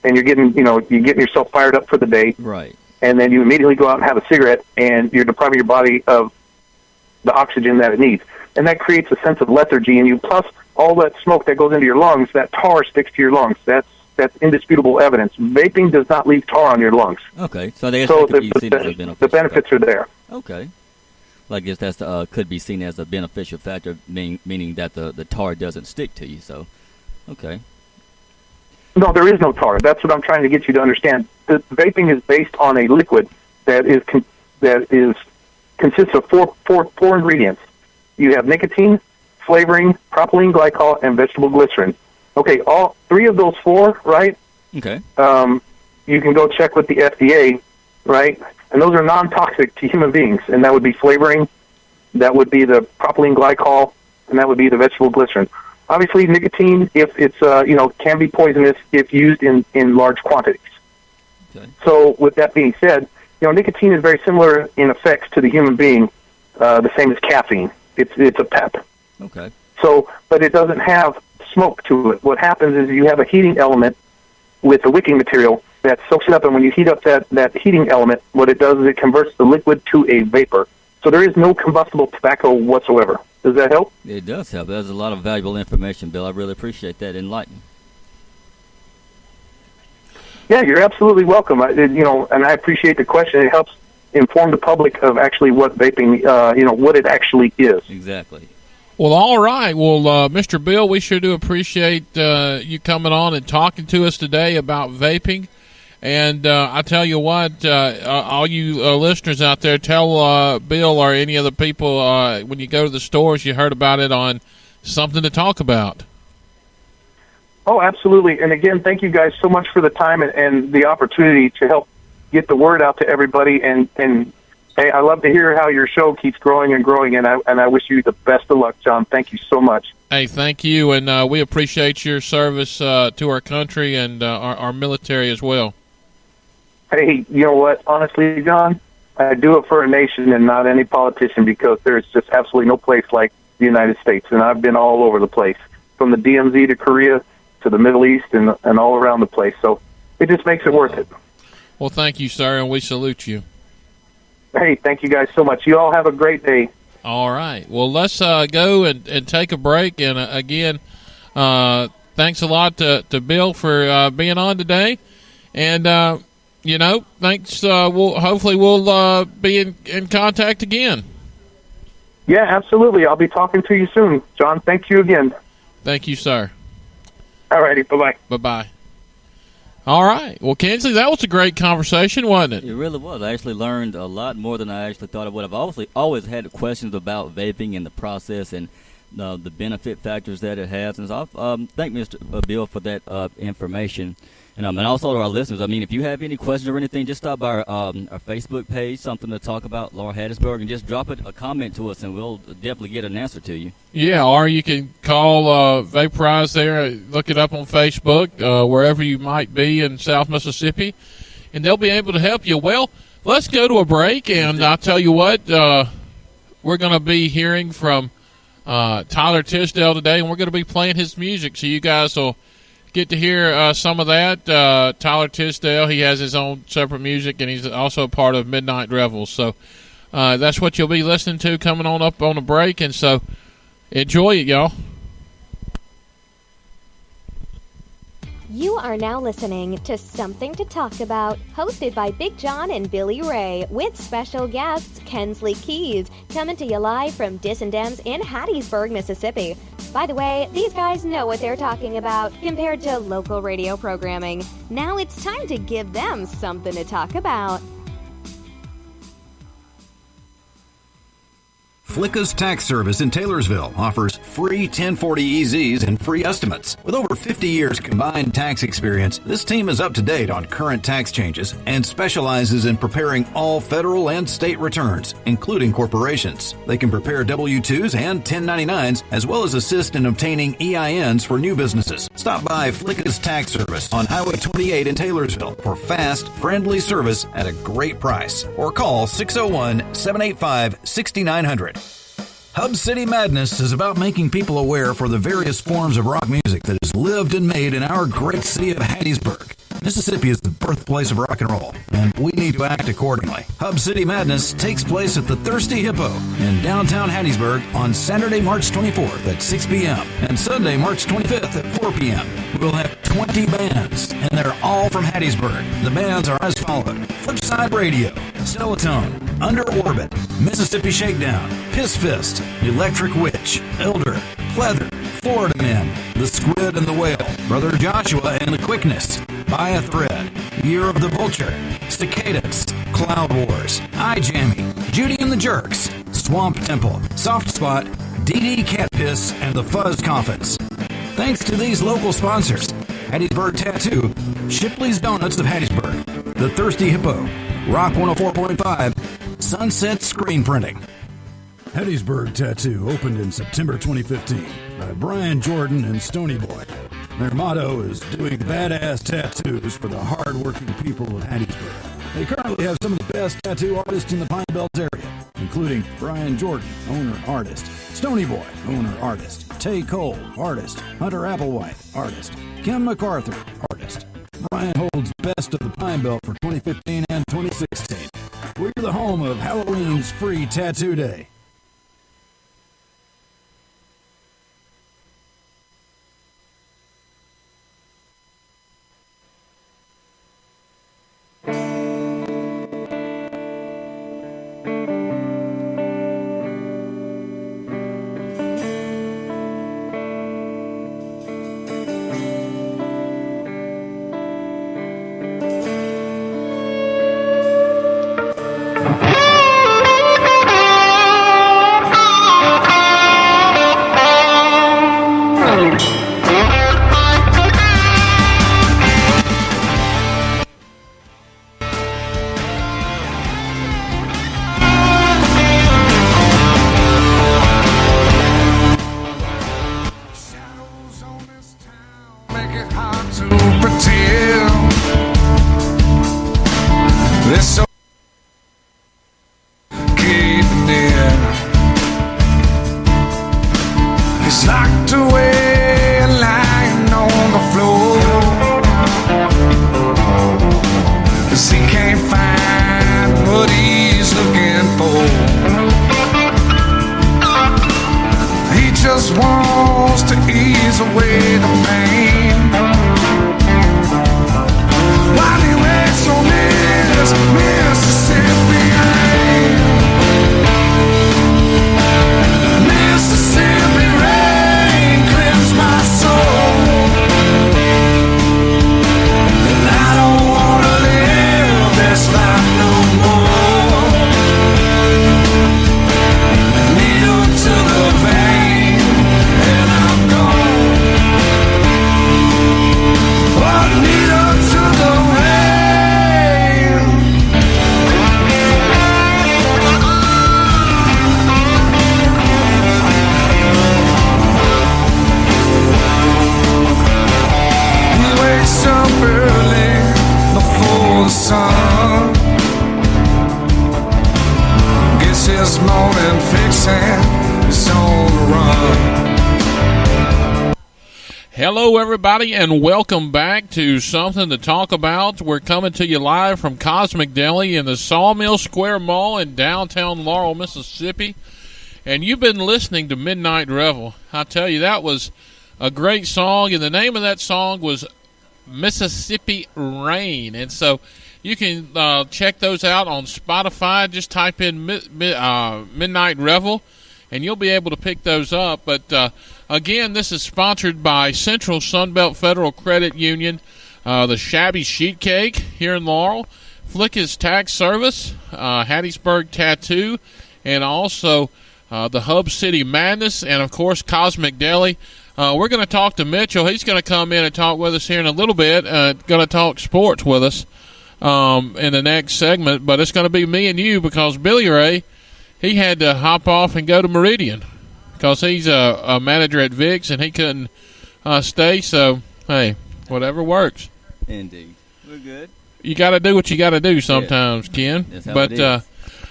and you're getting yourself fired up for the day. Right. And then you immediately go out and have a cigarette, and you're depriving your body of the oxygen that it needs. And that creates a sense of lethargy in you, plus all that smoke that goes into your lungs, that tar sticks to your lungs. That's indisputable evidence. Vaping does not leave tar on your lungs. Okay. So the benefits are there. Okay. Well, I guess that's could be seen as a beneficial factor, meaning that the tar doesn't stick to you. So, okay. No, there is no tar. That's what I'm trying to get you to understand. The vaping is based on a liquid that consists of four ingredients. You have nicotine, flavoring, propylene glycol, and vegetable glycerin. Okay, all three of those four, right? Okay. You can go check with the FDA, right? And those are non-toxic to human beings, and that would be flavoring, that would be the propylene glycol, and that would be the vegetable glycerin. Obviously, nicotine, if it's can be poisonous if used in large quantities. Okay. So, with that being said, nicotine is very similar in effects to the human being, the same as caffeine. It's a pep. Okay. So, but it doesn't have smoke to it. What happens is you have a heating element with the wicking material that soaks it up, and when you heat up that heating element, what it does is it converts the liquid to a vapor. So there is no combustible tobacco whatsoever. Does that help? It does help. There's a lot of valuable information, Bill. I really appreciate that enlightening. Yeah, you're absolutely welcome. And I appreciate the question. It helps inform the public of actually what vaping, what it actually is. Exactly. Well, all right. Well, Mr. Bill, we sure do appreciate you coming on and talking to us today about vaping. And I tell you what, all you listeners out there, tell Bill or any other people when you go to the stores you heard about it on Something to Talk About. Oh, absolutely. And again, thank you guys so much for the time and the opportunity to help get the word out to everybody. And hey, I love to hear how your show keeps growing and growing, and I wish you the best of luck, John. Thank you so much. Hey, thank you, and we appreciate your service to our country and our military as well. Hey, you know what? Honestly, John, I do it for a nation and not any politician, because there's just absolutely no place like the United States, and I've been all over the place, from the DMZ to Korea to the Middle East and all around the place. So it just makes it worth it. Well, thank you, sir, and we salute you. Hey, thank you guys so much. You all have a great day. All right. Well, let's go and take a break. And, again, thanks a lot to Bill for being on today. And, thanks. Hopefully we'll be in contact again. Yeah, absolutely. I'll be talking to you soon. John, thank you again. Thank you, sir. All righty. Bye-bye. Bye-bye. All right. Well, Kinsley, that was a great conversation, wasn't it? It really was. I actually learned a lot more than I actually thought I would. I've always had questions about vaping and the process and the benefit factors that it has. And so I thank Mr. Bill for that information. And also to our listeners, if you have any questions or anything, just stop by our Facebook page, Something to Talk About, Laura Hattiesburg, and just drop a comment to us, and we'll definitely get an answer to you. Yeah, or you can call Vaporize there, look it up on Facebook, wherever you might be in South Mississippi, and they'll be able to help you. Well, let's go to a break, and I'll tell you what, we're going to be hearing from Tyler Tisdale today, and we're going to be playing his music, so you guys will get to hear some of that. Tyler Tisdale, he has his own separate music, and he's also a part of Midnight Revels. So that's what you'll be listening to coming on up on a break, and so enjoy it, y'all. You are now listening to Something to Talk About, hosted by Big John and Billy Ray, with special guests Kensley Keys, coming to you live from Dis and Dems in Hattiesburg, Mississippi. By the way, these guys know what they're talking about compared to local radio programming. Now it's time to give them something to talk about. Flicka's Tax Service in Taylorsville offers free 1040 EZs and free estimates. With over 50 years combined tax experience, this team is up to date on current tax changes and specializes in preparing all federal and state returns, including corporations. They can prepare W-2s and 1099s, as well as assist in obtaining EINs for new businesses. Stop by Flicka's Tax Service on Highway 28 in Taylorsville for fast, friendly service at a great price. Or call 601-785-6900. Hub City Madness is about making people aware for the various forms of rock music that is lived and made in our great city of Hattiesburg. Mississippi is the birthplace of rock and roll, and we need to act accordingly. Hub City Madness takes place at the Thirsty Hippo in downtown Hattiesburg on Saturday, March 24th at 6 p.m. and Sunday, March 25th at 4 p.m. We'll have 20 bands, and they're all from Hattiesburg. The bands are as followed: Flipside Radio, Stellatone, Under Orbit, Mississippi Shakedown, Piss Fist, Electric Witch, Elder, Pleather, Florida Men, The Squid and the Whale, Brother Joshua and the Quickness, Buy a Thread, Year of the Vulture, Cicadas, Cloud Wars, Eye Jammy, Judy and the Jerks, Swamp Temple, Soft Spot, DD Cat Piss, and the Fuzz Coffins. Thanks to these local sponsors: Hattiesburg Tattoo, Shipley's Donuts of Hattiesburg, The Thirsty Hippo, Rock 104.5, Sunset Screen Printing. Hattiesburg Tattoo opened in September 2015 by Brian Jordan and Stony Boy. Their motto is doing badass tattoos for the hard-working people of Hattiesburg. They currently have some of the best tattoo artists in the Pine Belt area, including Brian Jordan, owner-artist, Stony Boy, owner-artist, Tay Cole, artist, Hunter Applewhite, artist, Kim MacArthur, artist. Brian holds Best of the Pine Belt for 2015 and 2016. We're the home of Halloween's free tattoo day. Hello, everybody, and welcome back to Something to Talk About. We're coming to you live from Cosmic Deli in the Sawmill Square Mall in downtown Laurel, Mississippi. And you've been listening to Midnight Revel. I tell you, that was a great song, and the name of that song was Mississippi Rain. And so you can check those out on Spotify. Just type in Midnight Revel, and you'll be able to pick those up. But again, this is sponsored by Central Sunbelt Federal Credit Union, the Shabby Sheet Cake here in Laurel, Flicka's Tax Service, Hattiesburg Tattoo, and also the Hub City Madness, and, of course, Cosmic Deli. We're going to talk to Mitchell. He's going to come in and talk with us here in a little bit, going to talk sports with us in the next segment. But it's going to be me and you because Billy Ray, he had to hop off and go to Meridian because he's a manager at Vic's, and he couldn't stay. So, hey, whatever works. Indeed. We're good. You got to do what you got to do sometimes, Ken. That's how but it is.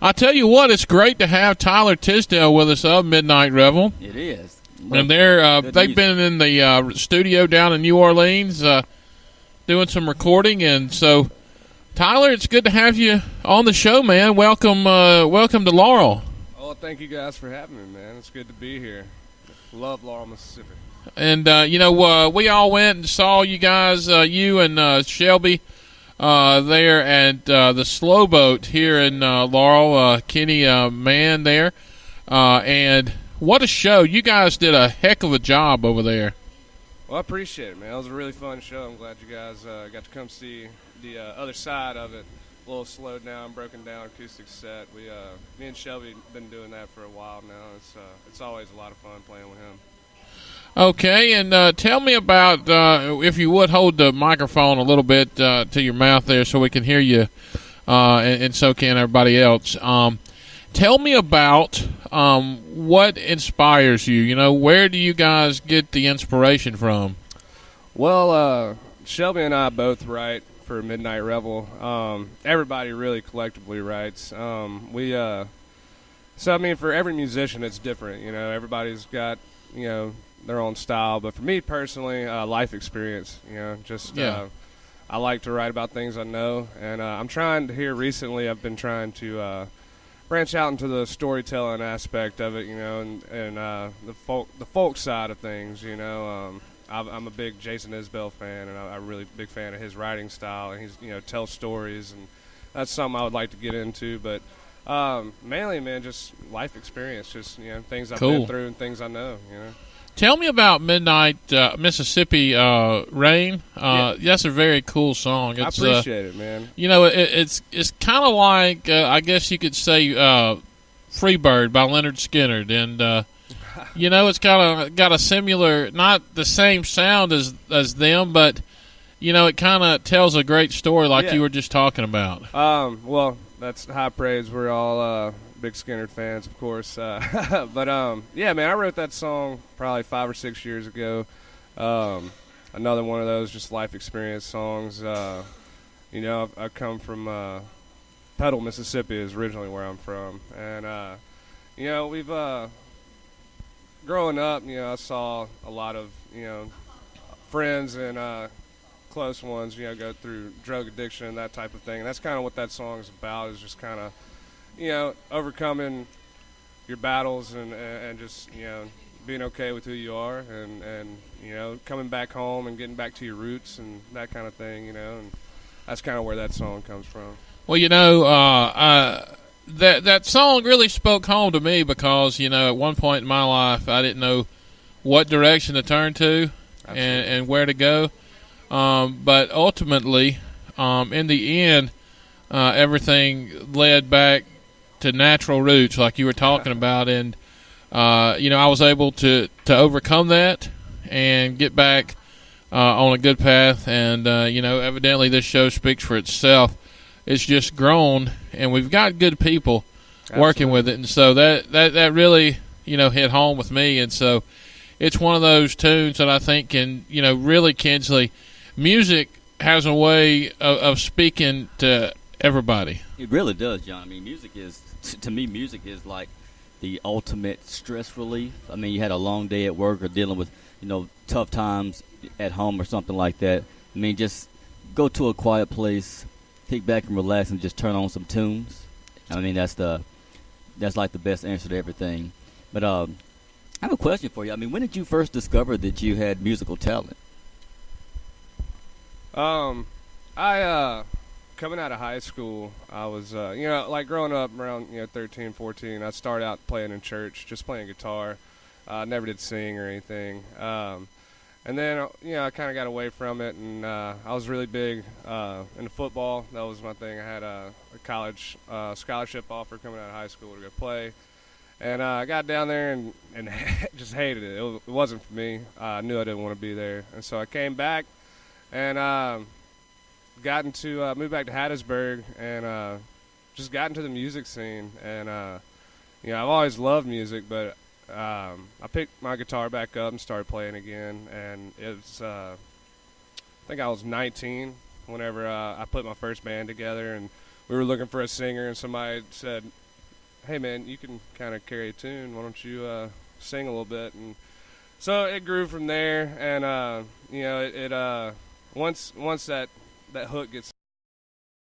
I tell you what, it's great to have Tyler Tisdale with us of Midnight Revel. It is. And they've been in the studio down in New Orleans doing some recording. And so, Tyler, it's good to have you on the show, man. Welcome to Laurel. Oh, thank you guys for having me, man. It's good to be here. Love Laurel, Mississippi. And, we all went and saw you guys, you and Shelby, there at the Slow Boat here in Laurel, Kenny Mann there. And what a show. You guys did a heck of a job over there. Well, I appreciate it, man. It was a really fun show. I'm glad you guys got to come see the other side of it. A little slowed down, broken down acoustic set. Me and Shelby been doing that for a while now. It's always a lot of fun playing with him. Okay, and tell me about, if you would hold the microphone a little bit to your mouth there so we can hear you, and so can everybody else. Tell me about what inspires you. You know, where do you guys get the inspiration from? Well, Shelby and I both write for Midnight Revel. Everybody really collectively writes. So I mean, for every musician, it's different. You know, everybody's got, their own style. But for me personally, life experience, I like to write about things I know. And I'm trying to recently, I've been trying to branch out into the storytelling aspect of it, and the folk side of things, I'm a big Jason Isbell fan, and I'm a really big fan of his writing style, and he's, tells stories, and that's something I would like to get into. But mainly, man, just life experience, just, things I've been through and things I know, Tell me about Midnight Mississippi Rain. That's a very cool song. I appreciate it, man. It's kind of like, I guess you could say, Freebird by Leonard Skinner. And, it's kind of got a similar, not the same sound as them, but, it kind of tells a great story like you were just talking about. Well, that's high praise. We're all big Skinner fans, of course. But, man, I wrote that song probably 5 or 6 years ago. Another one of those just life experience songs. I come from Petal, Mississippi is originally where I'm from. And, we've growing up, I saw a lot of, friends and close ones, go through drug addiction and that type of thing. And that's kind of what that song is about, is just kind of, overcoming your battles and just, being okay with who you are and coming back home and getting back to your roots and that kind of thing, and that's kind of where that song comes from. Well, that song really spoke home to me because, at one point in my life, I didn't know what direction to turn to and where to go. But ultimately, in the end, everything led back to natural roots like you were talking about. And, I was able to overcome that and get back on a good path. And, evidently this show speaks for itself. It's just grown, and we've got good people working with it. And so that really, hit home with me. And so it's one of those tunes that I think can, really, Kinsley, music has a way of speaking to everybody. It really does, John. I mean, music is like the ultimate stress relief. I mean, you had a long day at work or dealing with, tough times at home or something like that. I mean, just go to a quiet place, kick back and relax, and just turn on some tunes. I mean, that's like the best answer to everything. But I have a question for you. I mean, when did you first discover that you had musical talent? Coming out of high school, I was, like growing up around, 13, 14, I started out playing in church, just playing guitar. Never did sing or anything. And then, I kind of got away from it, and I was really big into football. That was my thing. I had a college scholarship offer coming out of high school to go play. And I got down there and just hated it. It wasn't for me. I knew I didn't want to be there. And so I came back and moved back to Hattiesburg and just got into the music scene. And, I've always loved music, but I picked my guitar back up and started playing again. And it was, I think I was 19 whenever I put my first band together. And we were looking for a singer, and somebody said, hey, man, you can kind of carry a tune. Why don't you sing a little bit? And so it grew from there, and, it once that hook gets